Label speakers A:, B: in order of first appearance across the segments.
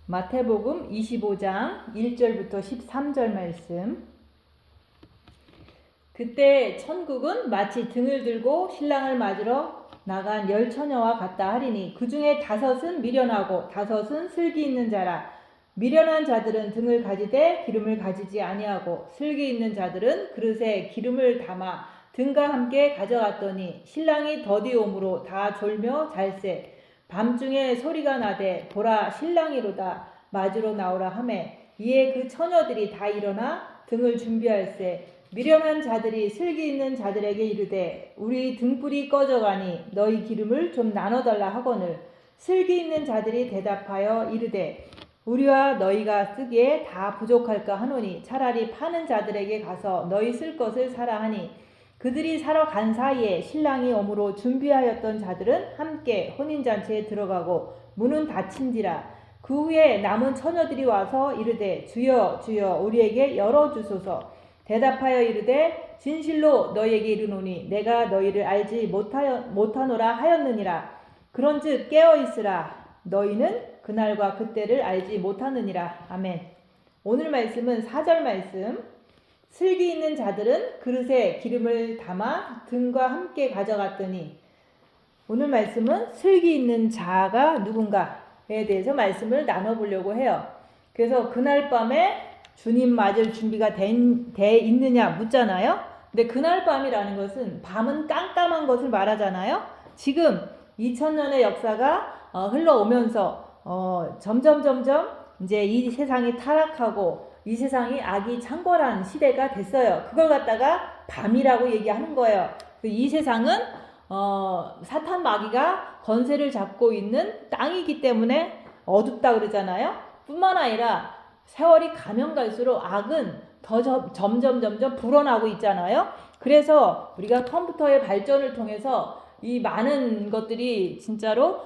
A: 마태복음 25장 1절부터 13절 말씀. 그때 천국은 마치 등을 들고 신랑을 맞으러 나간 10처녀와 같다 하리니 그 중에 5은 미련하고 5은 슬기 있는 자라. 미련한 자들은 등을 가지되 기름을 가지지 아니하고 슬기 있는 자들은 그릇에 기름을 담아 등과 함께 가져갔더니 신랑이 더디 오므로 다 졸며 잘세. 밤중에 소리가 나되 보라 신랑이로다 맞으러 나오라 하매 이에 그 처녀들이 다 일어나 등을 준비할세. 미련한 자들이 슬기 있는 자들에게 이르되 우리 등불이 꺼져가니 너희 기름을 좀 나눠달라 하거늘 슬기 있는 자들이 대답하여 이르되 우리와 너희가 쓰기에 다 부족할까 하노니 차라리 파는 자들에게 가서 너희 쓸 것을 사라 하니 그들이 사러 간 사이에 신랑이 오므로 준비하였던 자들은 함께 혼인잔치에 들어가고 문은 닫힌지라. 그 후에 남은 처녀들이 와서 이르되 주여 주여 우리에게 열어주소서. 대답하여 이르되 진실로 너희에게 이르노니 내가 너희를 알지 못하노라 하였느니라. 그런즉 깨어있으라. 너희는 그날과 그때를 알지 못하느니라. 아멘. 오늘 말씀은 4절 말씀. 슬기 있는 자들은 그릇에 기름을 담아 등과 함께 가져갔더니, 오늘 말씀은 슬기 있는 자가 누군가에 대해서 말씀을 나눠보려고 해요. 그래서 그날 밤에 주님 맞을 준비가 돼 있느냐 묻잖아요. 근데 그날 밤이라는 것은 밤은 깜깜한 것을 말하잖아요. 지금 2000년의 역사가 흘러오면서 점점 이제 이 세상이 타락하고 이 세상이 악이 창궐한 시대가 됐어요. 그걸 갖다가 밤이라고 얘기하는 거예요. 이 세상은 사탄 마귀가 권세를 잡고 있는 땅이기 때문에 어둡다 그러잖아요. 뿐만 아니라 세월이 가면 갈수록 악은 더 점점 불어나고 있잖아요. 그래서 우리가 컴퓨터의 발전을 통해서 이 많은 것들이 진짜로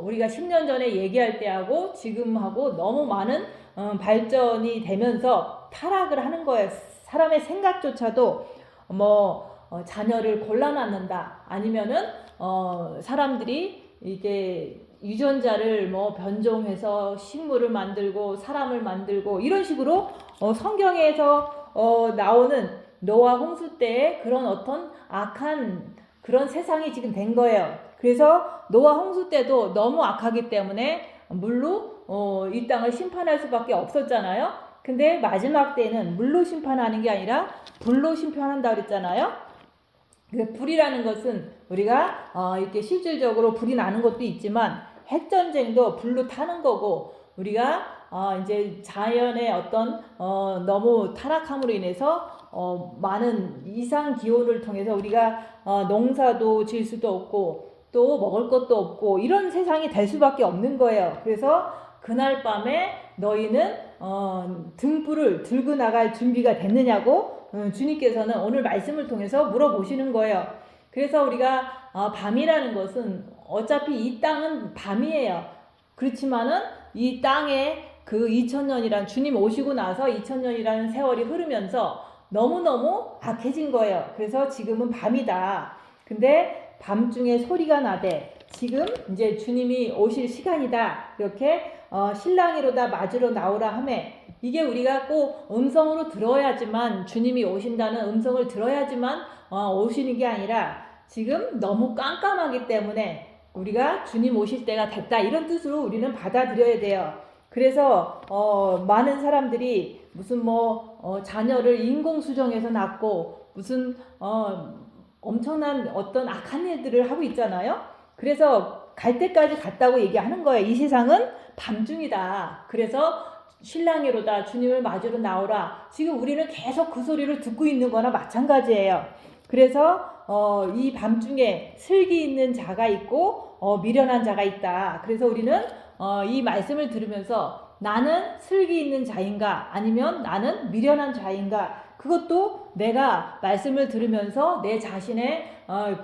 A: 우리가 10년 전에 얘기할 때하고 지금하고 너무 많은 발전이 되면서 타락을 하는 거예요. 사람의 생각조차도 자녀를 골라놨는다, 아니면은 사람들이 이게 유전자를 변종해서 식물을 만들고 사람을 만들고 이런 식으로 성경에서 나오는 노아 홍수 때의 그런 어떤 악한 그런 세상이 지금 된 거예요. 그래서 노아 홍수 때도 너무 악하기 때문에 물로 이 땅을 심판할 수밖에 없었잖아요. 근데 마지막 때는 물로 심판하는 게 아니라 불로 심판한다 그랬잖아요. 불이라는 것은 우리가 이렇게 실질적으로 불이 나는 것도 있지만 핵전쟁도 불로 타는 거고, 우리가 이제 자연의 어떤 너무 타락함으로 인해서 많은 이상 기온을 통해서 우리가 농사도 질 수도 없고 또 먹을 것도 없고 이런 세상이 될 수밖에 없는 거예요. 그래서 그날 밤에 너희는 등불을 들고 나갈 준비가 됐느냐고 주님께서는 오늘 말씀을 통해서 물어보시는 거예요. 그래서 우리가 밤이라는 것은 어차피 이 땅은 밤이에요. 그렇지만은 이 땅에 그 2000년이란 주님 오시고 나서 2000년이라는 세월이 흐르면서 너무너무 악해진 거예요. 그래서 지금은 밤이다. 근데 밤중에 소리가 나되 지금 이제 주님이 오실 시간이다. 이렇게 신랑이로다 맞으러 나오라 하매, 이게 우리가 꼭 음성으로 들어야지만, 주님이 오신다는 음성을 들어야지만 오시는 게 아니라 지금 너무 깜깜하기 때문에 우리가 주님 오실 때가 됐다, 이런 뜻으로 우리는 받아들여야 돼요. 그래서 많은 사람들이 무슨 자녀를 인공수정해서 낳고 무슨 엄청난 어떤 악한 일들을 하고 있잖아요. 그래서 갈 때까지 갔다고 얘기하는 거예요. 이 세상은 밤중이다. 그래서 신랑이로다 주님을 맞으러 나오라. 지금 우리는 계속 그 소리를 듣고 있는 거나 마찬가지예요. 그래서 이 밤중에 슬기 있는 자가 있고 미련한 자가 있다. 그래서 우리는 이 말씀을 들으면서 나는 슬기 있는 자인가 아니면 나는 미련한 자인가, 그것도 내가 말씀을 들으면서 내 자신의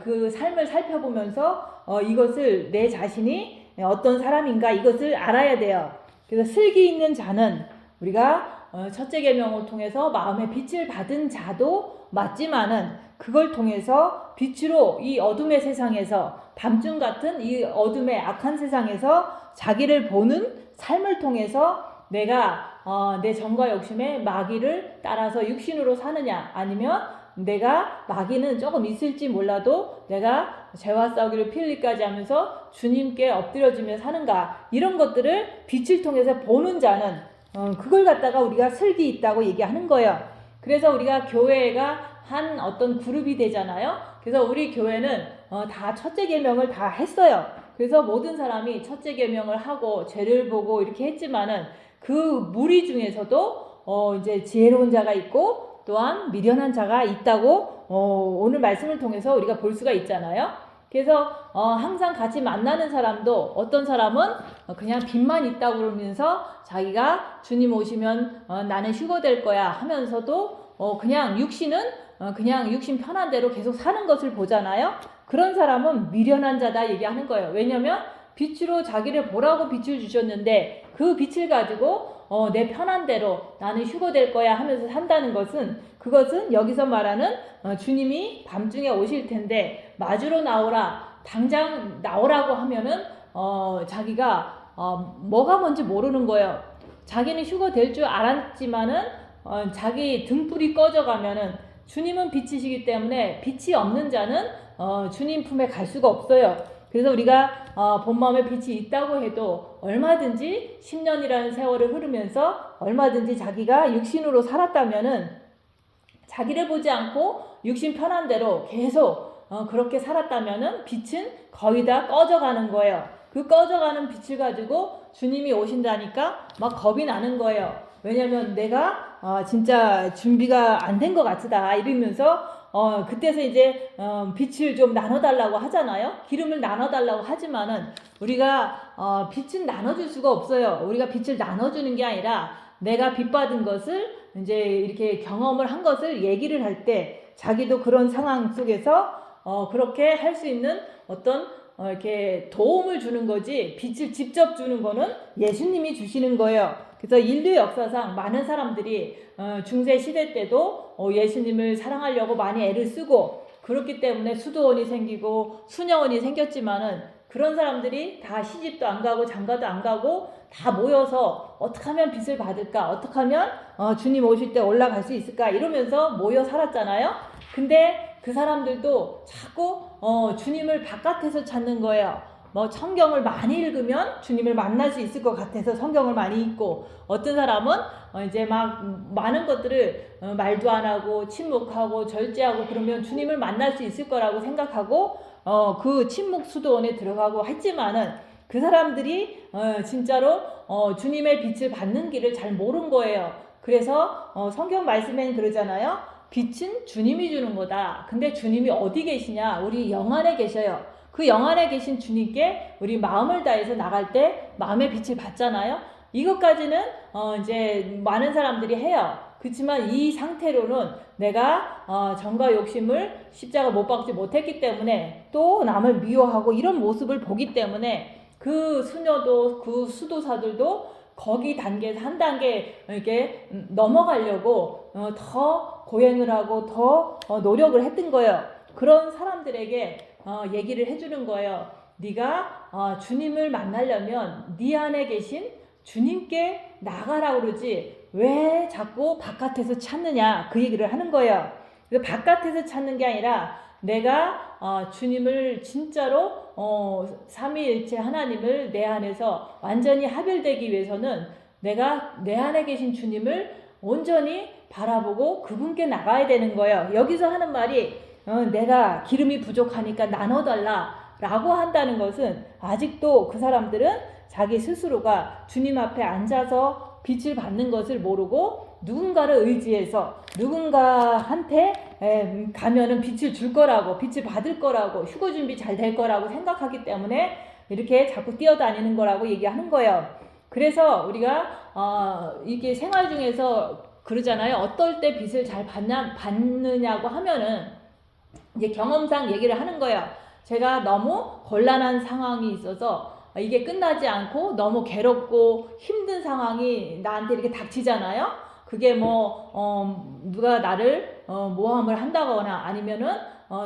A: 그 삶을 살펴보면서 이것을 내 자신이 어떤 사람인가 이것을 알아야 돼요. 그래서 슬기 있는 자는 우리가 첫째 계명을 통해서 마음의 빛을 받은 자도 맞지만은 그걸 통해서 빛으로 이 어둠의 세상에서, 밤중 같은 이 어둠의 악한 세상에서 자기를 보는 삶을 통해서 내가 내 정과 욕심에 마귀를 따라서 육신으로 사느냐, 아니면 내가 마귀는 조금 있을지 몰라도 내가 죄와 싸우기를 피 흘리까지 하면서 주님께 엎드려지며 사는가, 이런 것들을 빛을 통해서 보는 자는 그걸 갖다가 우리가 슬기 있다고 얘기하는 거예요. 그래서 우리가 교회가 한 어떤 그룹이 되잖아요. 그래서 우리 교회는 다 첫째 계명을 다 했어요. 그래서 모든 사람이 첫째 계명을 하고 죄를 보고 이렇게 했지만은 그 무리 중에서도 이제 지혜로운 자가 있고 또한 미련한 자가 있다고 오늘 말씀을 통해서 우리가 볼 수가 있잖아요. 그래서 항상 같이 만나는 사람도 어떤 사람은 그냥 빚만 있다고 그러면서 자기가 주님 오시면 나는 휴거될 거야 하면서도 그냥 육신은 그냥 육신 편한 대로 계속 사는 것을 보잖아요. 그런 사람은 미련한 자다 얘기하는 거예요. 왜냐면 빛으로 자기를 보라고 빛을 주셨는데 그 빛을 가지고 내 편한 대로 나는 휴거될 거야 하면서 산다는 것은, 그것은 여기서 말하는 주님이 밤중에 오실 텐데 마주로 나오라, 당장 나오라고 하면은 자기가 뭐가 뭔지 모르는 거예요. 자기는 휴거될 줄 알았지만은 자기 등불이 꺼져가면은, 주님은 빛이시기 때문에 빛이 없는 자는 주님 품에 갈 수가 없어요. 그래서 우리가 본 마음에 빛이 있다고 해도 얼마든지 10년이라는 세월을 흐르면서 얼마든지 자기가 육신으로 살았다면은, 자기를 보지 않고 육신 편한 대로 계속 그렇게 살았다면은 빛은 거의 다 꺼져가는 거예요. 그 꺼져가는 빛을 가지고 주님이 오신다니까 막 겁이 나는 거예요. 왜냐면 내가 진짜 준비가 안 된 것 같다 이러면서 그때서 이제 빛을 좀 나눠달라고 하잖아요. 기름을 나눠달라고 하지만은 우리가 빛은 나눠줄 수가 없어요. 우리가 빛을 나눠주는 게 아니라 내가 빛 받은 것을 이제 이렇게 경험을 한 것을 얘기를 할 때 자기도 그런 상황 속에서 그렇게 할 수 있는 어떤 이렇게 도움을 주는 거지, 빛을 직접 주는 거는 예수님이 주시는 거예요. 그래서 인류 역사상 많은 사람들이 중세 시대 때도 예수님을 사랑하려고 많이 애를 쓰고 그렇기 때문에 수도원이 생기고 수녀원이 생겼지만은, 그런 사람들이 다 시집도 안 가고 장가도 안 가고 다 모여서 어떻게 하면 빛을 받을까, 어떻게 하면 주님 오실 때 올라갈 수 있을까 이러면서 모여 살았잖아요. 근데 그 사람들도 자꾸 주님을 바깥에서 찾는 거예요. 뭐 성경을 많이 읽으면 주님을 만날 수 있을 것 같아서 성경을 많이 읽고, 어떤 사람은 이제 막 많은 것들을 말도 안 하고 침묵하고 절제하고 그러면 주님을 만날 수 있을 거라고 생각하고 그 침묵 수도원에 들어가고 했지만은, 그 사람들이 진짜로 주님의 빛을 받는 길을 잘 모른 거예요. 그래서 성경 말씀엔 그러잖아요. 빛은 주님이 주는 거다. 근데 주님이 어디 계시냐? 우리 영 안에 계셔요. 그 영 안에 계신 주님께 우리 마음을 다해서 나갈 때 마음의 빛을 받잖아요. 이것까지는 이제 많은 사람들이 해요. 그렇지만 이 상태로는 내가 정과 욕심을 십자가 못 박지 못했기 때문에 또 남을 미워하고 이런 모습을 보기 때문에 그 수녀도 그 수도사들도 거기 단계에서 한 단계 이렇게 넘어가려고 더 고행을 하고 더 노력을 했던 거예요. 그런 사람들에게 얘기를 해주는 거예요. 네가 주님을 만나려면 네 안에 계신 주님께 나가라고 그러지 왜 자꾸 바깥에서 찾느냐, 그 얘기를 하는 거예요. 바깥에서 찾는 게 아니라 내가 주님을 진짜로 삼위일체 하나님을 내 안에서 완전히 합일되기 위해서는 내가 내 안에 계신 주님을 온전히 바라보고 그분께 나가야 되는 거예요. 여기서 하는 말이 내가 기름이 부족하니까 나눠달라 라고 한다는 것은, 아직도 그 사람들은 자기 스스로가 주님 앞에 앉아서 빛을 받는 것을 모르고 누군가를 의지해서 누군가한테 가면은 빛을 줄 거라고, 빛을 받을 거라고, 휴거 준비 잘 될 거라고 생각하기 때문에 이렇게 자꾸 뛰어다니는 거라고 얘기하는 거예요. 그래서 우리가 이게 생활 중에서 그러잖아요. 어떨 때 빛을 잘 받느냐고 하면은 이제 경험상 얘기를 하는 거예요. 제가 너무 곤란한 상황이 있어서 이게 끝나지 않고 너무 괴롭고 힘든 상황이 나한테 이렇게 닥치잖아요. 그게 누가 나를 모함을 한다거나 아니면은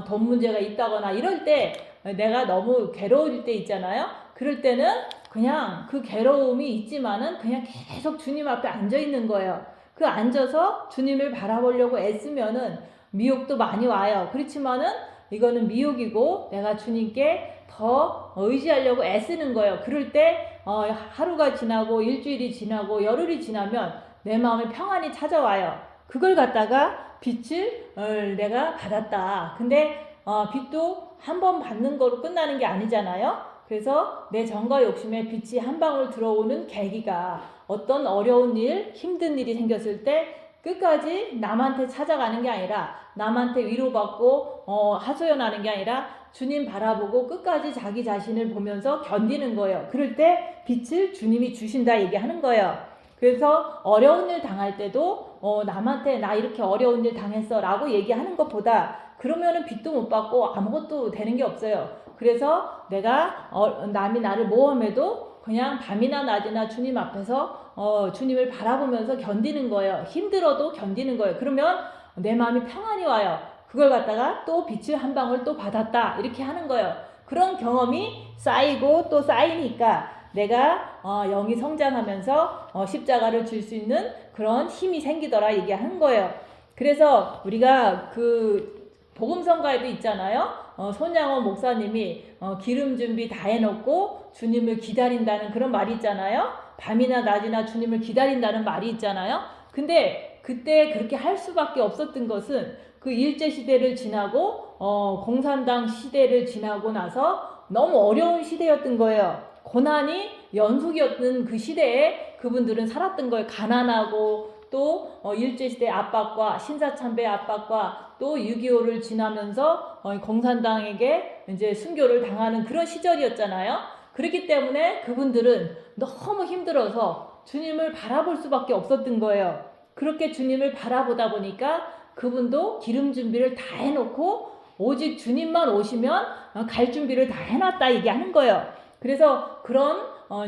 A: 돈 문제가 있다거나 이럴 때 내가 너무 괴로울 때 있잖아요. 그럴 때는 그냥 그 괴로움이 있지만은 그냥 계속 주님 앞에 앉아 있는 거예요. 그 앉아서 주님을 바라보려고 애쓰면은 미혹도 많이 와요. 그렇지만은 이거는 미혹이고 내가 주님께 더 의지하려고 애쓰는 거예요. 그럴 때 하루가 지나고 일주일이 지나고 열흘이 지나면 내 마음에 평안이 찾아와요. 그걸 갖다가 빛을 내가 받았다. 근데 빛도 한 번 받는 거로 끝나는 게 아니잖아요. 그래서 내 정과 욕심에 빛이 한 방울 들어오는 계기가 어떤 어려운 일, 힘든 일이 생겼을 때 끝까지 남한테 찾아가는 게 아니라 남한테 위로받고 하소연하는 게 아니라 주님 바라보고 끝까지 자기 자신을 보면서 견디는 거예요. 그럴 때 빛을 주님이 주신다 얘기하는 거예요. 그래서 어려운 일 당할 때도 남한테 나 이렇게 어려운 일 당했어 라고 얘기하는 것보다 그러면은 빛도 못 받고 아무것도 되는 게 없어요. 그래서 내가 남이 나를 모험해도 그냥 밤이나 낮이나 주님 앞에서 주님을 바라보면서 견디는 거예요. 힘들어도 견디는 거예요. 그러면 내 마음이 평안이 와요. 그걸 갖다가 또 빛을 한 방울 또 받았다 이렇게 하는 거예요. 그런 경험이 쌓이고 또 쌓이니까 내가 영이 성장하면서 십자가를 줄 수 있는 그런 힘이 생기더라 얘기하는 거예요. 그래서 우리가 그 복음성가에도 있잖아요. 손양원 목사님이 기름 준비 다 해놓고 주님을 기다린다는 그런 말이 있잖아요. 밤이나 낮이나 주님을 기다린다는 말이 있잖아요. 근데 그때 그렇게 할 수밖에 없었던 것은 그 일제시대를 지나고 공산당 시대를 지나고 나서 너무 어려운 시대였던 거예요. 고난이 연속이었던 그 시대에 그분들은 살았던 거예요. 가난하고 또 일제시대 압박과 신사참배 압박과 또 6.25를 지나면서 공산당에게 이제 순교를 당하는 그런 시절이었잖아요. 그렇기 때문에 그분들은 너무 힘들어서 주님을 바라볼 수밖에 없었던 거예요. 그렇게 주님을 바라보다 보니까 그분도 기름 준비를 다 해놓고 오직 주님만 오시면 갈 준비를 다 해놨다 얘기하는 거예요. 그래서 그런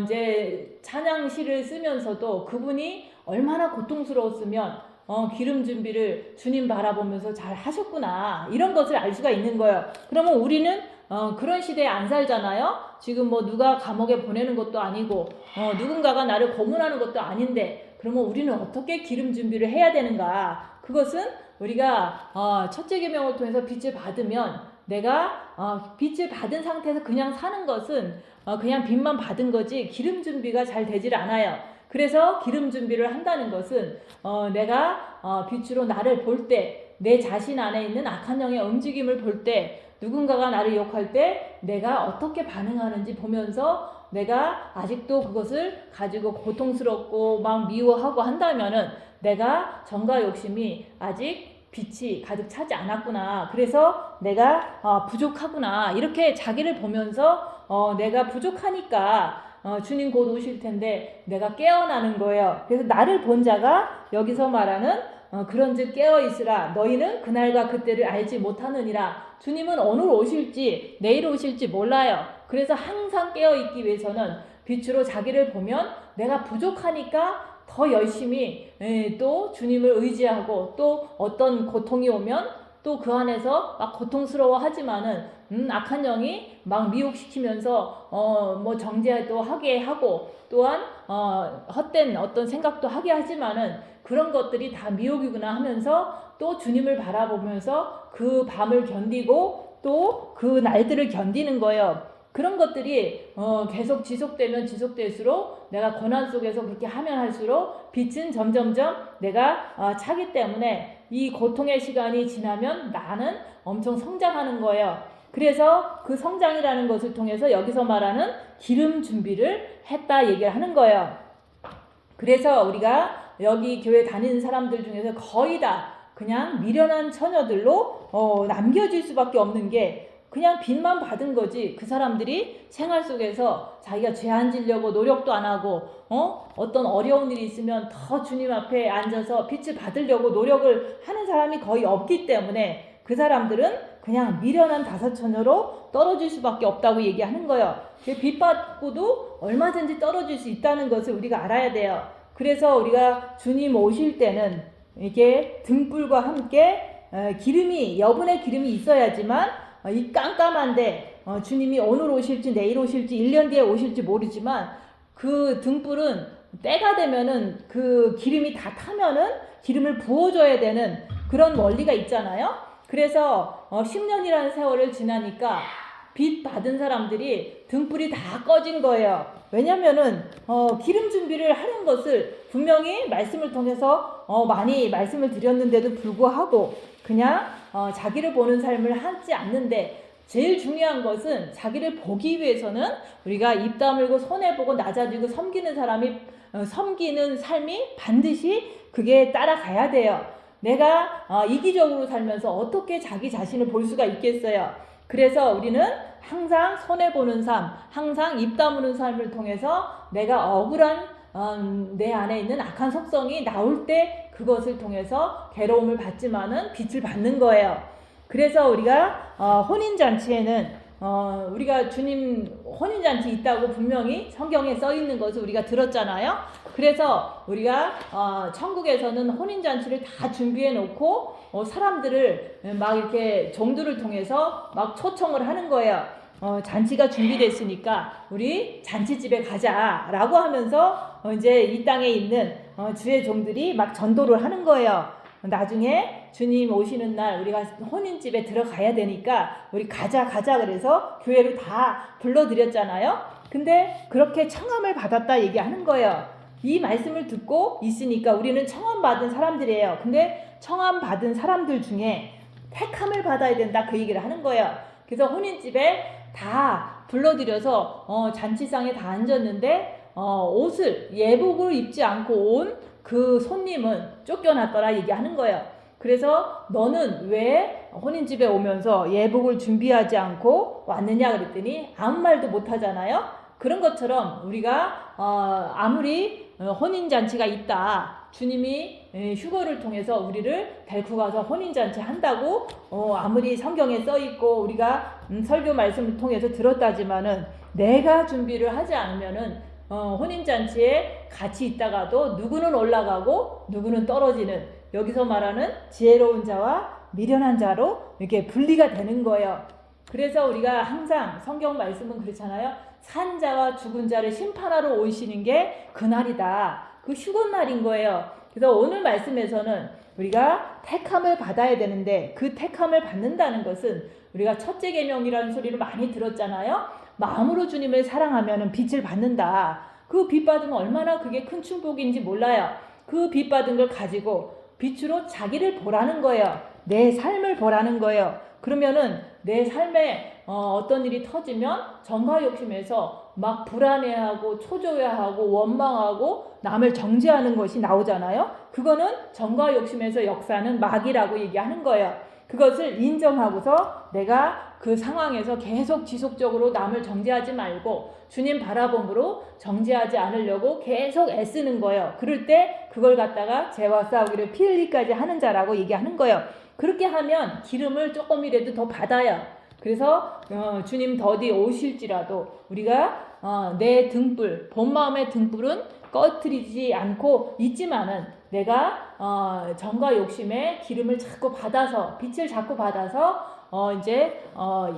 A: 이제 찬양시를 쓰면서도 그분이 얼마나 고통스러웠으면 기름 준비를 주님 바라보면서 잘 하셨구나 이런 것을 알 수가 있는 거예요. 그러면 우리는 그런 시대에 안 살잖아요. 지금 뭐 누가 감옥에 보내는 것도 아니고 누군가가 나를 고문하는 것도 아닌데 그러면 우리는 어떻게 기름 준비를 해야 되는가? 그것은 우리가 첫째 계명을 통해서 빛을 받으면 내가 빛을 받은 상태에서 그냥 사는 것은 그냥 빛만 받은 거지 기름 준비가 잘 되질 않아요. 그래서 기름 준비를 한다는 것은 내가 빛으로 나를 볼 때 내 자신 안에 있는 악한 영의 움직임을 볼 때 누군가가 나를 욕할 때 내가 어떻게 반응하는지 보면서 내가 아직도 그것을 가지고 고통스럽고 막 미워하고 한다면은 내가 정과 욕심이 아직 빛이 가득 차지 않았구나. 그래서 내가 부족하구나. 이렇게 자기를 보면서 내가 부족하니까 주님 곧 오실 텐데 내가 깨어나는 거예요. 그래서 나를 본 자가 여기서 말하는 그런즉 깨어있으라. 너희는 그날과 그때를 알지 못하느니라. 주님은 오늘 오실지 내일 오실지 몰라요. 그래서 항상 깨어있기 위해서는 빛으로 자기를 보면 내가 부족하니까 더 열심히 또 주님을 의지하고 또 어떤 고통이 오면 또 그 안에서 막 고통스러워 하지만은 악한 영이 막 미혹시키면서 뭐 정죄도 하게 하고 또한 헛된 어떤 생각도 하게 하지만은 그런 것들이 다 미혹이구나 하면서 또 주님을 바라보면서 그 밤을 견디고 또 그 날들을 견디는 거예요. 그런 것들이 계속 지속되면 지속될수록 내가 고난 속에서 그렇게 하면 할수록 빛은 점점점 내가 차기 때문에 이 고통의 시간이 지나면 나는 엄청 성장하는 거예요. 그래서 그 성장이라는 것을 통해서 여기서 말하는 기름 준비를 했다 얘기를 하는 거예요. 그래서 우리가 여기 교회 다니는 사람들 중에서 거의 다 그냥 미련한 처녀들로 남겨질 수밖에 없는 게 그냥 빛만 받은 거지. 그 사람들이 생활 속에서 자기가 죄 안 지려고 노력도 안 하고 어떤 어려운 일이 있으면 더 주님 앞에 앉아서 빛을 받으려고 노력을 하는 사람이 거의 없기 때문에 그 사람들은 그냥 미련한 다사처녀로 떨어질 수밖에 없다고 얘기하는 거예요. 빛 받고도 얼마든지 떨어질 수 있다는 것을 우리가 알아야 돼요. 그래서 우리가 주님 오실 때는 이게 등불과 함께 기름이 여분의 기름이 있어야지만 이 깜깜한데 주님이 오늘 오실지 내일 오실지 1년 뒤에 오실지 모르지만 그 등불은 때가 되면은 그 기름이 다 타면은 기름을 부어줘야 되는 그런 원리가 있잖아요. 그래서 10년이라는 세월을 지나니까 빚 받은 사람들이 등불이 다 꺼진 거예요. 왜냐면은 기름 준비를 하는 것을 분명히 말씀을 통해서 많이 말씀을 드렸는데도 불구하고 그냥 자기를 보는 삶을 하지 않는데, 제일 중요한 것은 자기를 보기 위해서는 우리가 입 다물고 손해보고 낮아지고 섬기는 사람이 섬기는 삶이 반드시 그게 따라가야 돼요. 내가 이기적으로 살면서 어떻게 자기 자신을 볼 수가 있겠어요. 그래서 우리는 항상 손해보는 삶, 항상 입 다무는 삶을 통해서 내가 억울한 내 안에 있는 악한 속성이 나올 때 그것을 통해서 괴로움을 받지만은 빛을 받는 거예요. 그래서 우리가 혼인잔치에는 우리가 주님 혼인잔치 있다고 분명히 성경에 써 있는 것을 우리가 들었잖아요. 그래서 우리가 천국에서는 혼인잔치를 다 준비해 놓고 사람들을 막 이렇게 종들을 통해서 막 초청을 하는 거예요. 잔치가 준비됐으니까 우리 잔치집에 가자라고 하면서 이제 이 땅에 있는 주의 종들이 막 전도를 하는 거예요. 나중에 주님 오시는 날 우리가 혼인집에 들어가야 되니까 우리 가자 그래서 교회를 다 불러드렸잖아요. 근데 그렇게 청함을 받았다 얘기하는 거예요. 이 말씀을 듣고 있으니까 우리는 청함 받은 사람들이에요. 근데 청함 받은 사람들 중에 택함을 받아야 된다 그 얘기를 하는 거예요. 그래서 혼인집에 다 불러들여서 잔치상에 다 앉았는데 옷을 예복을 입지 않고 온 그 손님은 쫓겨났더라 얘기하는 거예요. 그래서 너는 왜 혼인집에 오면서 예복을 준비하지 않고 왔느냐 그랬더니 아무 말도 못하잖아요. 그런 것처럼 우리가 아무리 혼인잔치가 있다, 주님이 휴거를 통해서 우리를 데리고 가서 혼인잔치 한다고 아무리 성경에 써있고 우리가 설교 말씀을 통해서 들었다지만은 내가 준비를 하지 않으면은 혼인잔치에 같이 있다가도 누구는 올라가고 누구는 떨어지는, 여기서 말하는 지혜로운 자와 미련한 자로 이렇게 분리가 되는 거예요. 그래서 우리가 항상 성경 말씀은 그렇잖아요. 산 자와 죽은 자를 심판하러 오시는 게 그날이다. 그 휴건날인 거예요. 그래서 오늘 말씀에서는 우리가 택함을 받아야 되는데 그 택함을 받는다는 것은 우리가 첫째 계명이라는 소리를 많이 들었잖아요. 마음으로 주님을 사랑하면 빛을 받는다. 그 빛 받으면 얼마나 그게 큰 축복인지 몰라요. 그 빛 받은 걸 가지고 빛으로 자기를 보라는 거예요. 내 삶을 보라는 거예요. 그러면은 내 삶에 어떤 일이 터지면 정과 욕심에서 막 불안해하고 초조해하고 원망하고 남을 정죄하는 것이 나오잖아요. 그거는 정과 욕심에서 역사하는 마귀라고 얘기하는 거예요. 그것을 인정하고서 내가 그 상황에서 계속 지속적으로 남을 정죄하지 말고 주님 바라봄으로 정죄하지 않으려고 계속 애쓰는 거예요. 그럴 때 그걸 갖다가 죄와 싸우기를 피 흘리까지 하는 자라고 얘기하는 거예요. 그렇게 하면 기름을 조금이라도 더 받아요. 그래서 주님 더디 오실지라도 우리가 내 등불, 본 마음의 등불은 꺼트리지 않고 있지만은 내가 정과 욕심에 기름을 자꾸 받아서 빛을 자꾸 받아서 이제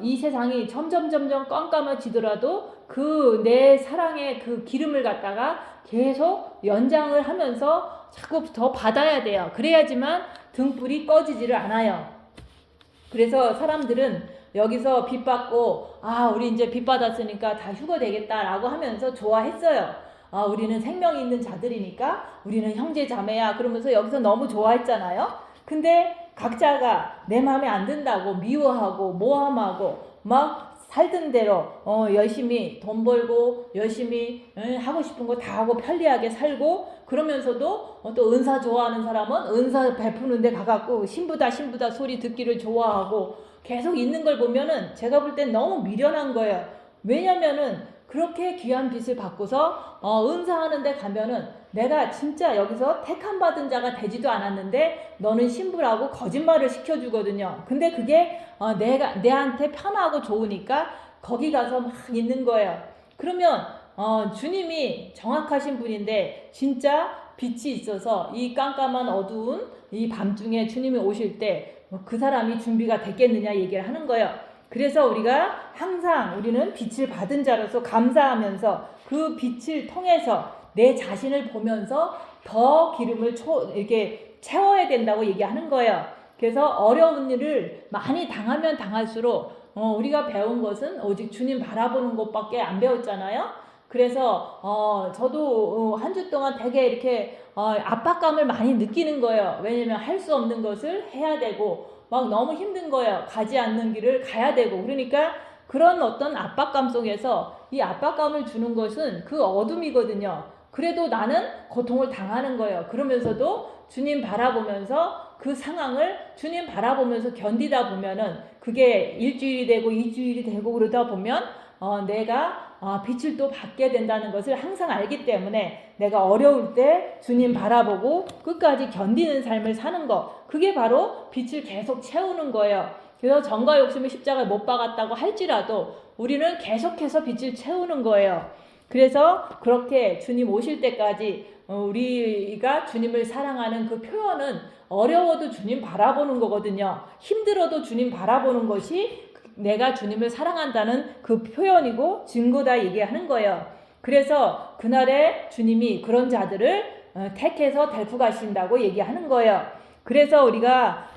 A: 이 세상이 점점 깜깜해지더라도 그 내 사랑의 그 기름을 갖다가 계속 연장을 하면서 자꾸 더 받아야 돼요. 그래야지만 등불이 꺼지지를 않아요. 그래서 사람들은 여기서 빚 받고 우리 이제 빚 받았으니까 다 휴거 되겠다라고 하면서 좋아했어요. 우리는 생명이 있는 자들이니까 우리는 형제 자매야 그러면서 여기서 너무 좋아했잖아요. 근데 각자가 내 마음에 안 든다고 미워하고 모함하고 막 살던 대로 열심히 돈 벌고 열심히 하고 싶은 거 다 하고 편리하게 살고, 그러면서도 또 은사 좋아하는 사람은 은사 베푸는 데 가갖고 신부다 소리 듣기를 좋아하고 계속 있는 걸 보면은 제가 볼 땐 너무 미련한 거예요. 왜냐면은 그렇게 귀한 빚을 받고서 은사하는 데 가면은 내가 진짜 여기서 택함 받은 자가 되지도 않았는데 너는 신부라고 거짓말을 시켜주거든요. 근데 그게 내한테 편하고 좋으니까 거기 가서 막 있는 거예요. 그러면 주님이 정확하신 분인데 진짜 빛이 있어서 이 깜깜한 어두운 이 밤중에 주님이 오실 때 그 사람이 준비가 됐겠느냐 얘기를 하는 거예요. 그래서 우리가 항상 우리는 빛을 받은 자로서 감사하면서 그 빛을 통해서 내 자신을 보면서 더 기름을 이렇게 채워야 된다고 얘기하는 거예요. 그래서 어려운 일을 많이 당하면 당할수록 우리가 배운 것은 오직 주님 바라보는 것밖에 안 배웠잖아요. 그래서 저도 한 주 동안 되게 이렇게 압박감을 많이 느끼는 거예요. 왜냐면 할 수 없는 것을 해야 되고 막 너무 힘든 거예요. 가지 않는 길을 가야 되고. 그러니까 그런 어떤 압박감 속에서 이 압박감을 주는 것은 그 어둠이거든요. 그래도 나는 고통을 당하는 거예요. 그러면서도 주님 바라보면서 그 상황을 주님 바라보면서 견디다 보면은 그게 일주일이 되고 2주일이 되고 그러다 보면 내가 빛을 또 받게 된다는 것을 항상 알기 때문에 내가 어려울 때 주님 바라보고 끝까지 견디는 삶을 사는 것, 그게 바로 빛을 계속 채우는 거예요. 그래서 정과 욕심을 십자가에 못 박았다고 할지라도 우리는 계속해서 빛을 채우는 거예요. 그래서 그렇게 주님 오실 때까지 우리가 주님을 사랑하는 그 표현은 어려워도 주님 바라보는 거거든요. 힘들어도 주님 바라보는 것이 내가 주님을 사랑한다는 그 표현이고 증거다 얘기하는 거예요. 그래서 그날에 주님이 그런 자들을 택해서 데리고 가신다고 얘기하는 거예요. 그래서 우리가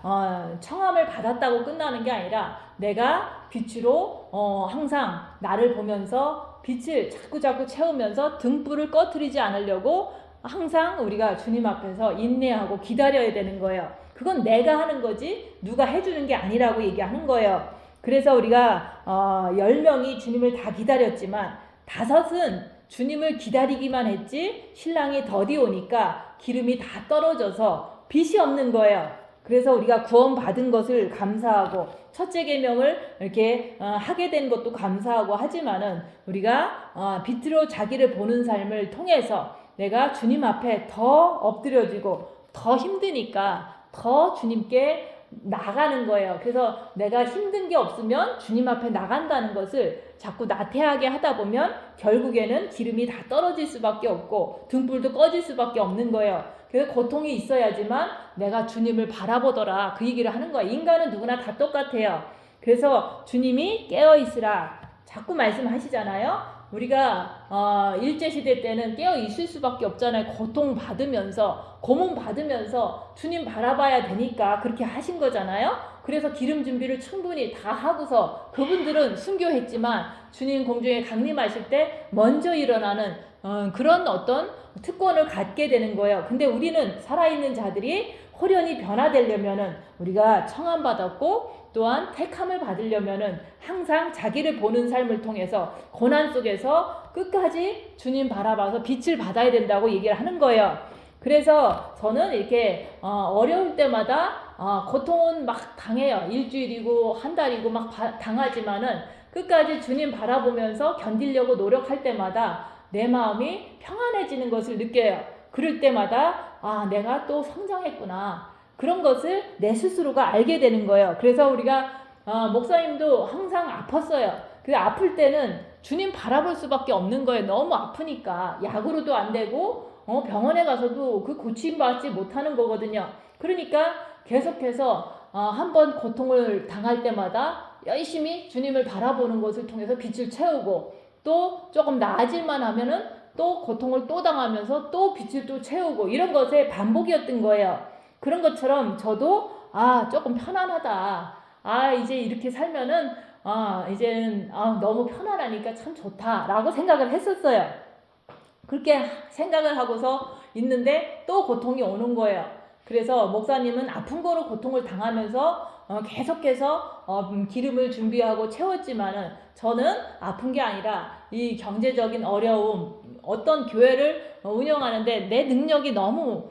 A: 청함을 받았다고 끝나는 게 아니라 내가 빛으로 항상 나를 보면서 빛을 자꾸자꾸 채우면서 등불을 꺼트리지 않으려고 항상 우리가 주님 앞에서 인내하고 기다려야 되는 거예요. 그건 내가 하는 거지 누가 해주는 게 아니라고 얘기하는 거예요. 그래서 우리가 10명이 주님을 다 기다렸지만 5은 주님을 기다리기만 했지 신랑이 더디 오니까 기름이 다 떨어져서 빛이 없는 거예요. 그래서 우리가 구원받은 것을 감사하고 첫째 계명을 이렇게 하게 된 것도 감사하고 하지만은 우리가 빛으로 자기를 보는 삶을 통해서 내가 주님 앞에 더 엎드려지고 더 힘드니까 더 주님께 나가는 거예요. 그래서 내가 힘든 게 없으면 주님 앞에 나간다는 것을 자꾸 나태하게 하다 보면 결국에는 기름이 다 떨어질 수밖에 없고 등불도 꺼질 수밖에 없는 거예요. 그래서 고통이 있어야지만 내가 주님을 바라보더라 그 얘기를 하는 거예요. 인간은 누구나 다 똑같아요. 그래서 주님이 깨어있으라 자꾸 말씀하시잖아요. 우리가 일제시대 때는 깨어 있을 수밖에 없잖아요. 고통받으면서 고문받으면서 주님 바라봐야 되니까 그렇게 하신 거잖아요. 그래서 기름 준비를 충분히 다 하고서 그분들은 순교했지만 주님 공중에 강림하실 때 먼저 일어나는 그런 어떤 특권을 갖게 되는 거예요. 근데 우리는 살아있는 자들이 호련히 변화되려면은 우리가 청함받았고 또한 택함을 받으려면은 항상 자기를 보는 삶을 통해서 고난 속에서 끝까지 주님 바라봐서 빛을 받아야 된다고 얘기를 하는 거예요. 그래서 저는 이렇게 어려울 때마다 고통은 막 당해요. 일주일이고 한 달이고 막 당하지만은 끝까지 주님 바라보면서 견디려고 노력할 때마다 내 마음이 평안해지는 것을 느껴요. 그럴 때마다 내가 또 성장했구나. 그런 것을 내 스스로가 알게 되는 거예요. 그래서 우리가 목사님도 항상 아팠어요. 그래서 아플 때는 주님 바라볼 수밖에 없는 거예요. 너무 아프니까 약으로도 안 되고 병원에 가서도 그 고침받지 못하는 거거든요. 그러니까 계속해서 한번 고통을 당할 때마다 열심히 주님을 바라보는 것을 통해서 빛을 채우고 또 조금 나아질만 하면은 또 고통을 또 당하면서 또 빛을 또 채우고 이런 것의 반복이었던 거예요. 그런 것처럼 저도 조금 편안하다. 이제 이렇게 살면은 이제는 너무 편안하니까 참 좋다라고 생각을 했었어요. 그렇게 생각을 하고서 있는데 또 고통이 오는 거예요. 그래서 목사님은 아픈 거로 고통을 당하면서 계속해서 기름을 준비하고 채웠지만은 저는 아픈 게 아니라 이 경제적인 어려움, 어떤 교회를 운영하는데 내 능력이 너무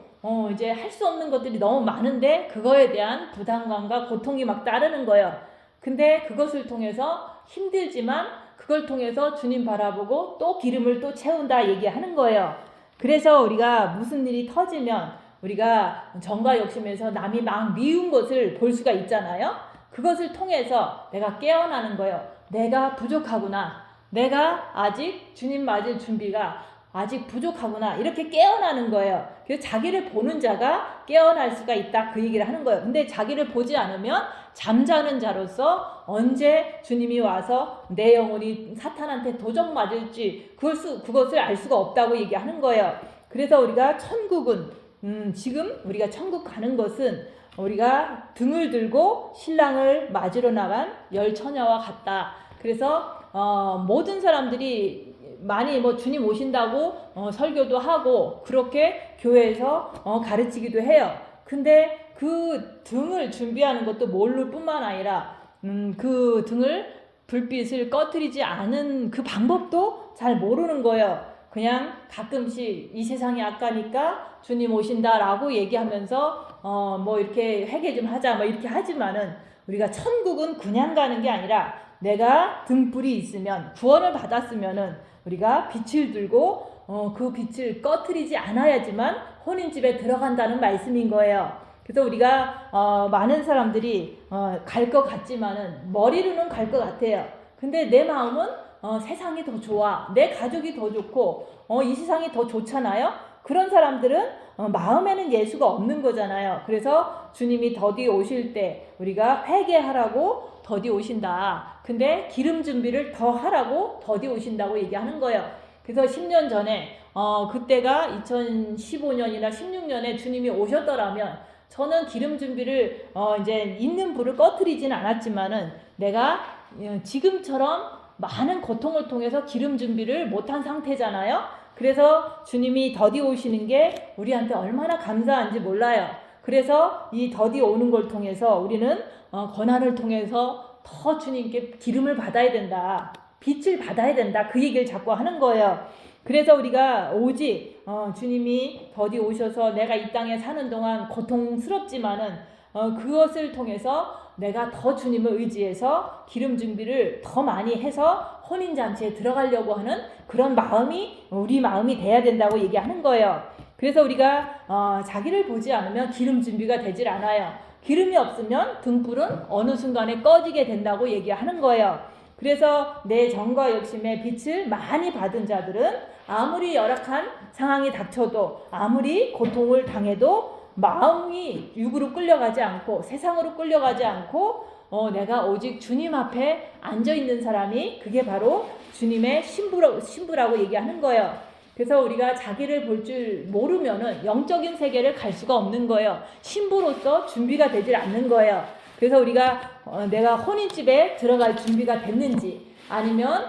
A: 이제 할 수 없는 것들이 너무 많은데 그거에 대한 부담감과 고통이 막 따르는 거예요. 근데 그것을 통해서 힘들지만 그걸 통해서 주님 바라보고 또 기름을 또 채운다 얘기하는 거예요. 그래서 우리가 무슨 일이 터지면 우리가 정과 욕심에서 남이 막 미운 것을 볼 수가 있잖아요. 그것을 통해서 내가 깨어나는 거예요. 내가 부족하구나. 내가 아직 주님 맞을 준비가 아직 부족하구나 이렇게 깨어나는 거예요. 그래서 자기를 보는 자가 깨어날 수가 있다 그 얘기를 하는 거예요. 근데 자기를 보지 않으면 잠자는 자로서 언제 주님이 와서 내 영혼이 사탄한테 도적 맞을지 그것을 알 수가 없다고 얘기하는 거예요. 그래서 우리가 천국은 지금 우리가 천국 가는 것은 우리가 등을 들고 신랑을 맞으러 나간 열 처녀와 같다. 그래서 모든 사람들이 많이 주님 오신다고 설교도 하고 그렇게 교회에서 가르치기도 해요. 근데 그 등을 준비하는 것도 모를 뿐만 아니라 그 등을 불빛을 꺼뜨리지 않은 그 방법도 잘 모르는 거예요. 그냥 가끔씩 이 세상이 악하니까 주님 오신다라고 얘기하면서 이렇게 회개 좀 하자 이렇게 하지만은 우리가 천국은 그냥 가는 게 아니라 내가 등불이 있으면 구원을 받았으면은 우리가 빛을 들고 그 빛을 꺼뜨리지 않아야지만 혼인집에 들어간다는 말씀인 거예요. 그래서 우리가 많은 사람들이 갈 것 같지만은 머리로는 갈 것 같아요. 근데 내 마음은 세상이 더 좋아, 내 가족이 더 좋고 이 세상이 더 좋잖아요. 그런 사람들은 마음에는 예수가 없는 거잖아요. 그래서 주님이 더디 오실 때 우리가 회개하라고 더디 오신다. 근데 기름 준비를 더 하라고 더디 오신다고 얘기하는 거예요. 그래서 10년 전에 그때가 2015년이나 16년에 주님이 오셨더라면 저는 기름 준비를 이제 있는 불을 꺼뜨리지는 않았지만은 내가 지금처럼 많은 고통을 통해서 기름 준비를 못한 상태잖아요. 그래서 주님이 더디 오시는 게 우리한테 얼마나 감사한지 몰라요. 그래서 이 더디 오는 걸 통해서 우리는 고난을 통해서 더 주님께 기름을 받아야 된다. 빛을 받아야 된다. 그 얘기를 자꾸 하는 거예요. 그래서 우리가 오직 주님이 더디 오셔서 내가 이 땅에 사는 동안 고통스럽지만은 그것을 통해서 내가 더 주님을 의지해서 기름 준비를 더 많이 해서 혼인잔치에 들어가려고 하는 그런 마음이 우리 마음이 돼야 된다고 얘기하는 거예요. 그래서 우리가 자기를 보지 않으면 기름 준비가 되질 않아요. 기름이 없으면 등불은 어느 순간에 꺼지게 된다고 얘기하는 거예요. 그래서 내 정과 욕심의 빛을 많이 받은 자들은 아무리 열악한 상황이 닥쳐도 아무리 고통을 당해도 마음이 육으로 끌려가지 않고 세상으로 끌려가지 않고 내가 오직 주님 앞에 앉아있는 사람이 그게 바로 주님의 신부라고 얘기하는 거예요. 그래서 우리가 자기를 볼 줄 모르면은 영적인 세계를 갈 수가 없는 거예요. 신부로서 준비가 되질 않는 거예요. 그래서 우리가 내가 혼인집에 들어갈 준비가 됐는지 아니면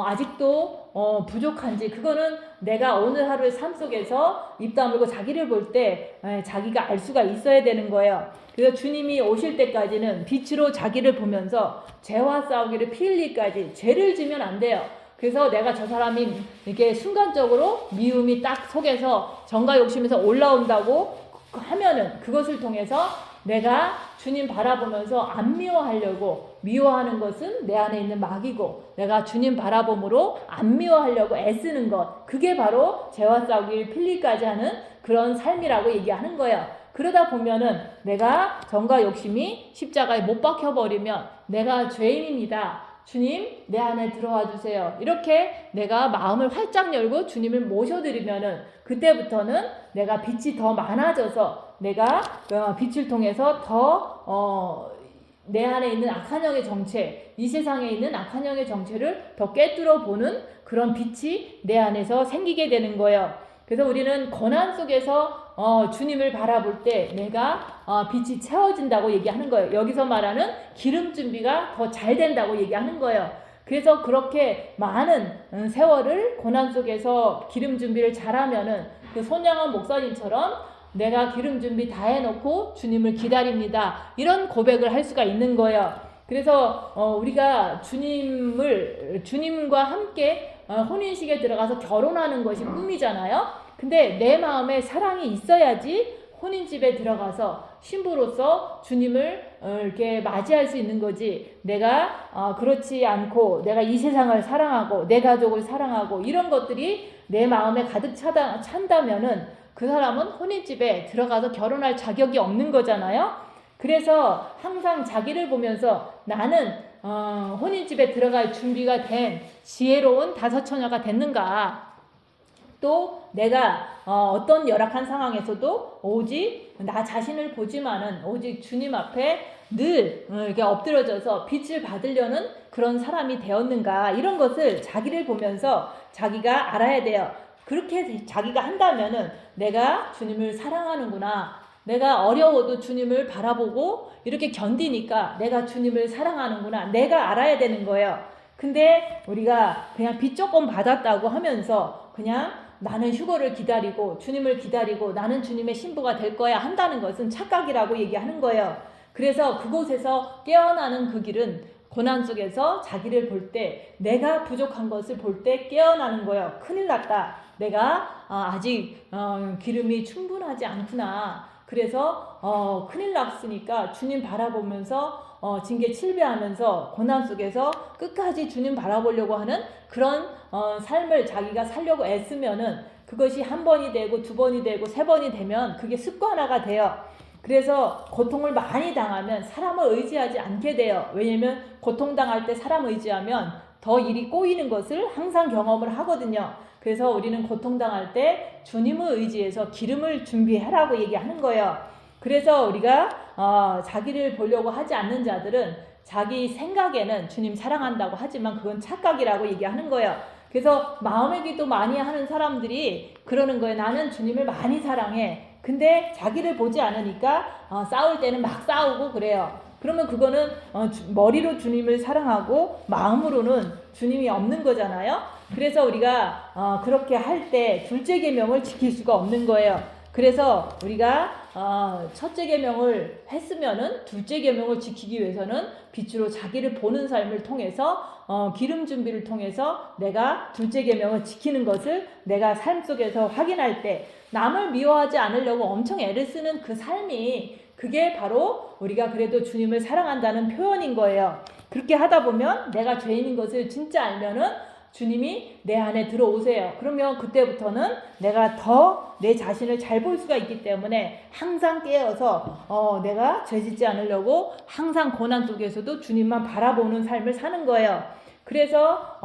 A: 아직도 부족한지 그거는 내가 오늘 하루의 삶 속에서 입 다물고 자기를 볼 때 자기가 알 수가 있어야 되는 거예요. 그래서 주님이 오실 때까지는 빛으로 자기를 보면서 죄와 싸우기를 피 흘리기까지 죄를 지면 안 돼요. 그래서 내가 저 사람이 이렇게 순간적으로 미움이 딱 속에서 정과 욕심에서 올라온다고 하면은 그것을 통해서 내가 주님 바라보면서 안 미워하려고 미워하는 것은 내 안에 있는 마귀고 내가 주님 바라봄으로 안 미워하려고 애쓰는 것 그게 바로 죄와 싸우기를 필리까지 하는 그런 삶이라고 얘기하는 거예요. 그러다 보면은 내가 정과 욕심이 십자가에 못 박혀버리면 내가 죄인입니다. 주님 내 안에 들어와 주세요. 이렇게 내가 마음을 활짝 열고 주님을 모셔드리면은 그때부터는 내가 빛이 더 많아져서 내가 빛을 통해서 더 내 안에 있는 악한 영의 정체, 이 세상에 있는 악한 영의 정체를 더 꿰뚫어 보는 그런 빛이 내 안에서 생기게 되는 거예요. 그래서 우리는 고난 속에서 주님을 바라볼 때 내가 빛이 채워진다고 얘기하는 거예요. 여기서 말하는 기름 준비가 더 잘 된다고 얘기하는 거예요. 그래서 그렇게 많은 세월을 고난 속에서 기름 준비를 잘하면은 그 손양원 목사님처럼 내가 기름 준비 다 해놓고 주님을 기다립니다. 이런 고백을 할 수가 있는 거예요. 그래서 우리가 주님과 함께 혼인식에 들어가서 결혼하는 것이 꿈이잖아요. 근데 내 마음에 사랑이 있어야지 혼인집에 들어가서 신부로서 주님을 이렇게 맞이할 수 있는 거지. 내가 그렇지 않고 내가 이 세상을 사랑하고 내 가족을 사랑하고 이런 것들이 내 마음에 가득 찬다면은 그 사람은 혼인집에 들어가서 결혼할 자격이 없는 거잖아요. 그래서 항상 자기를 보면서 나는 혼인집에 들어갈 준비가 된 지혜로운 다섯 처녀가 됐는가. 또 내가 어떤 열악한 상황에서도 오직 나 자신을 보지만은 오직 주님 앞에 늘 이렇게 엎드려져서 빛을 받으려는 그런 사람이 되었는가, 이런 것을 자기를 보면서 자기가 알아야 돼요. 그렇게 자기가 한다면은 내가 주님을 사랑하는구나, 내가 어려워도 주님을 바라보고 이렇게 견디니까 내가 주님을 사랑하는구나, 내가 알아야 되는 거예요. 근데 우리가 그냥 빚 조금 받았다고 하면서 그냥 나는 휴거를 기다리고 주님을 기다리고 나는 주님의 신부가 될 거야 한다는 것은 착각이라고 얘기하는 거예요. 그래서 그곳에서 깨어나는 그 길은 고난 속에서 자기를 볼 때, 내가 부족한 것을 볼 때 깨어나는 거예요. 큰일 났다, 내가 아직 기름이 충분하지 않구나, 그래서 큰일 났으니까 주님 바라보면서 징계 칠배하면서 고난 속에서 끝까지 주님 바라보려고 하는 그런 삶을 자기가 살려고 애쓰면은 그것이 한 번이 되고 두 번이 되고 세 번이 되면 그게 습관화가 돼요. 그래서 고통을 많이 당하면 사람을 의지하지 않게 돼요. 왜냐면 고통당할 때 사람 의지하면 더 일이 꼬이는 것을 항상 경험을 하거든요. 그래서 우리는 고통당할 때 주님을 의지해서 기름을 준비하라고 얘기하는 거예요. 그래서 우리가 자기를 보려고 하지 않는 자들은 자기 생각에는 주님 사랑한다고 하지만 그건 착각이라고 얘기하는 거예요. 그래서 마음의 기도 많이 하는 사람들이 그러는 거예요. 나는 주님을 많이 사랑해. 근데 자기를 보지 않으니까 싸울 때는 막 싸우고 그래요. 그러면 그거는 머리로 주님을 사랑하고 마음으로는 주님이 없는 거잖아요. 그래서 우리가 그렇게 할 때 둘째 계명을 지킬 수가 없는 거예요. 그래서 우리가 첫째 계명을 했으면은 둘째 계명을 지키기 위해서는 빛으로 자기를 보는 삶을 통해서 기름 준비를 통해서 내가 둘째 계명을 지키는 것을 내가 삶 속에서 확인할 때, 남을 미워하지 않으려고 엄청 애를 쓰는 그 삶이, 그게 바로 우리가 그래도 주님을 사랑한다는 표현인 거예요. 그렇게 하다 보면 내가 죄인인 것을 진짜 알면은 주님이 내 안에 들어오세요. 그러면 그때부터는 내가 더 내 자신을 잘 볼 수가 있기 때문에 항상 깨어서 내가 죄짓지 않으려고 항상 고난 속에서도 주님만 바라보는 삶을 사는 거예요. 그래서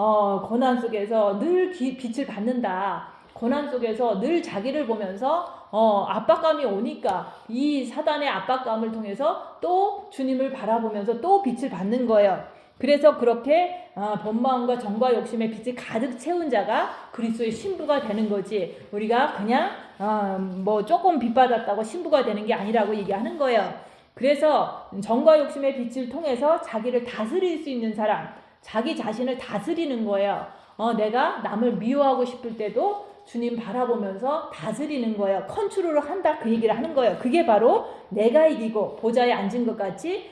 A: 고난 속에서 늘 빛을 받는다. 고난 속에서 늘 자기를 보면서 압박감이 오니까 이 사단의 압박감을 통해서 또 주님을 바라보면서 또 빛을 받는 거예요. 그래서 그렇게 본마음과 정과 욕심의 빛을 가득 채운 자가 그리스도의 신부가 되는 거지, 우리가 그냥 뭐 조금 빛 받았다고 신부가 되는 게 아니라고 얘기하는 거예요. 그래서 정과 욕심의 빛을 통해서 자기를 다스릴 수 있는 사람, 자기 자신을 다스리는 거예요. 내가 남을 미워하고 싶을 때도 주님 바라보면서 다스리는 거예요. 컨트롤을 한다, 그 얘기를 하는 거예요. 그게 바로 내가 이기고 보좌에 앉은 것 같이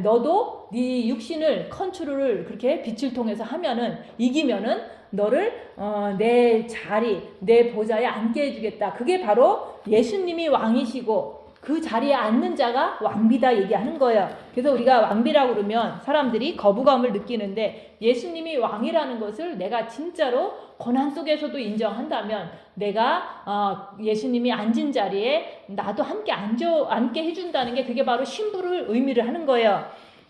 A: 너도 네 육신을 컨트롤을 그렇게 빛을 통해서 하면은, 이기면은 너를 내 자리, 내 보좌에 앉게 해주겠다. 그게 바로 예수님이 왕이시고 그 자리에 앉는 자가 왕비다 얘기하는 거예요. 그래서 우리가 왕비라고 그러면 사람들이 거부감을 느끼는데, 예수님이 왕이라는 것을 내가 진짜로 고난 속에서도 인정한다면 내가 예수님이 앉은 자리에 나도 함께 앉게 해준다는 게, 그게 바로 신부를 의미를 하는 거예요.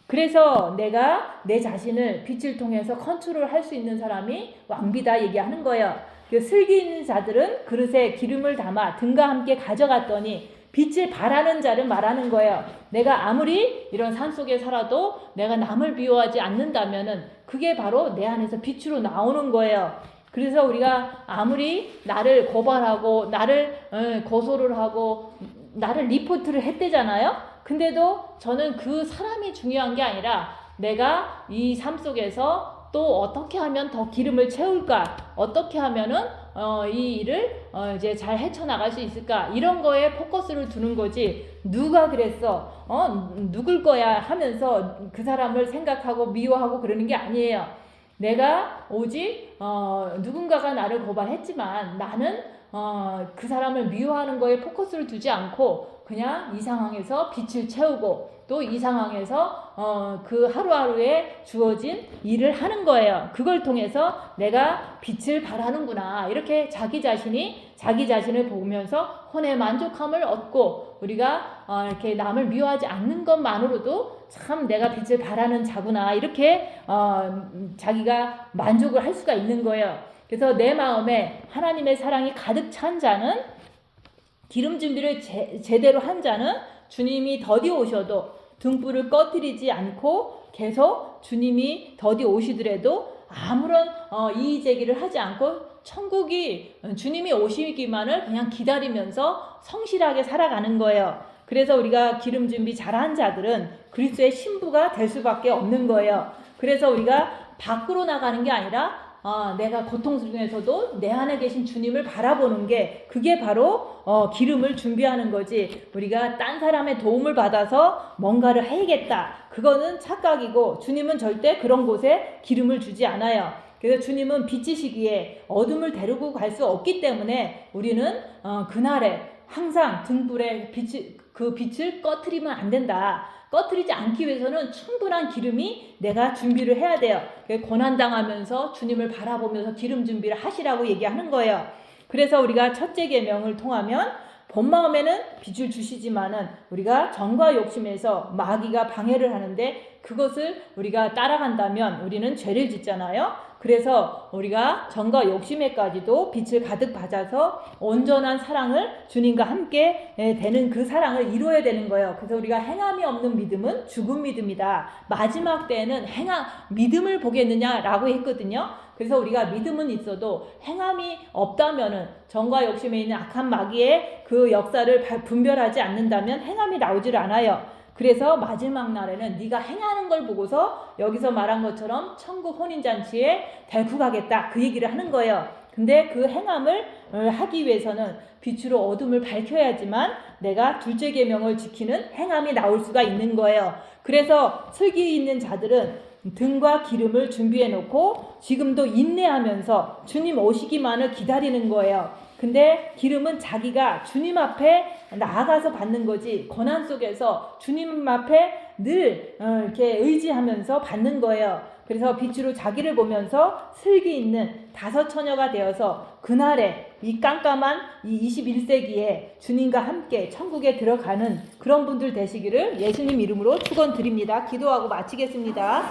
A: 그래서 내가 내 자신을 빛을 통해서 컨트롤할 수 있는 사람이 왕비다 얘기하는 거예요. 슬기 있는 자들은 그릇에 기름을 담아 등과 함께 가져갔더니 빛을 바라는 자를 말하는 거예요. 내가 아무리 이런 산 속에 살아도 내가 남을 미워하지 않는다면은 그게 바로 내 안에서 빛으로 나오는 거예요. 그래서 우리가 아무리 나를 고발하고 나를 고소를 하고 나를 리포트를 했대잖아요. 근데도 저는 그 사람이 중요한 게 아니라 내가 이 삶 속에서 또 어떻게 하면 더 기름을 채울까, 어떻게 하면은 이 일을 이제 잘 헤쳐나갈 수 있을까, 이런 거에 포커스를 두는 거지, 누가 그랬어, 누굴 거야 하면서 그 사람을 생각하고 미워하고 그러는 게 아니에요. 내가 오직 누군가가 나를 고발했지만 나는 그 사람을 미워하는 거에 포커스를 두지 않고 그냥 이 상황에서 빛을 채우고 또 이 상황에서 그 하루하루에 주어진 일을 하는 거예요. 그걸 통해서 내가 빛을 발하는구나, 이렇게 자기 자신을 보면서 혼의 만족함을 얻고, 우리가 이렇게 남을 미워하지 않는 것만으로도 참 내가 빛을 발하는 자구나, 이렇게 자기가 만족을 할 수가 있는 거예요. 그래서 내 마음에 하나님의 사랑이 가득 찬 자는, 기름 준비를 제대로 한 자는 주님이 더디 오셔도 등불을 꺼뜨리지 않고 계속 주님이 더디 오시더라도 아무런 이의 제기를 하지 않고 천국이 주님이 오시기만을 그냥 기다리면서 성실하게 살아가는 거예요. 그래서 우리가 기름 준비 잘한 자들은 그리스도의 신부가 될 수밖에 없는 거예요. 그래서 우리가 밖으로 나가는 게 아니라 내가 고통중에서도 내 안에 계신 주님을 바라보는 게, 그게 바로 기름을 준비하는 거지, 우리가 딴 사람의 도움을 받아서 뭔가를 해야겠다, 그거는 착각이고 주님은 절대 그런 곳에 기름을 주지 않아요. 그래서 주님은 빛이시기에 어둠을 데리고 갈 수 없기 때문에 우리는 그날에 항상 등불에 그 빛을 꺼트리면 안 된다. 꺼트리지 않기 위해서는 충분한 기름이 내가 준비를 해야 돼요. 고난당하면서 주님을 바라보면서 기름 준비를 하시라고 얘기하는 거예요. 그래서 우리가 첫째 계명을 통하면 본 마음에는 빛을 주시지만은 우리가 정과 욕심에서 마귀가 방해를 하는데 그것을 우리가 따라간다면 우리는 죄를 짓잖아요. 그래서 우리가 정과 욕심에까지도 빛을 가득 받아서 온전한 사랑을, 주님과 함께 되는 그 사랑을 이루어야 되는 거예요. 그래서 우리가 행함이 없는 믿음은 죽은 믿음이다. 마지막 때에는 믿음을 보겠느냐라고 했거든요. 그래서 우리가 믿음은 있어도 행함이 없다면은, 정과 욕심에 있는 악한 마귀의 그 역사를 분별하지 않는다면 행함이 나오질 않아요. 그래서 마지막 날에는 네가 행하는 걸 보고서 여기서 말한 것처럼 천국 혼인잔치에 데리고 가겠다, 그 얘기를 하는 거예요. 근데 그 행함을 하기 위해서는 빛으로 어둠을 밝혀야지만 내가 둘째 계명을 지키는 행함이 나올 수가 있는 거예요. 그래서 슬기 있는 자들은 등과 기름을 준비해 놓고 지금도 인내하면서 주님 오시기만을 기다리는 거예요. 근데 기름은 자기가 주님 앞에 나아가서 받는 거지, 고난 속에서 주님 앞에 늘 이렇게 의지하면서 받는 거예요. 그래서 빛으로 자기를 보면서 슬기 있는 다섯 처녀가 되어서 그날에 이 깜깜한 이 21세기에 주님과 함께 천국에 들어가는 그런 분들 되시기를 예수님 이름으로 축원드립니다. 기도하고 마치겠습니다.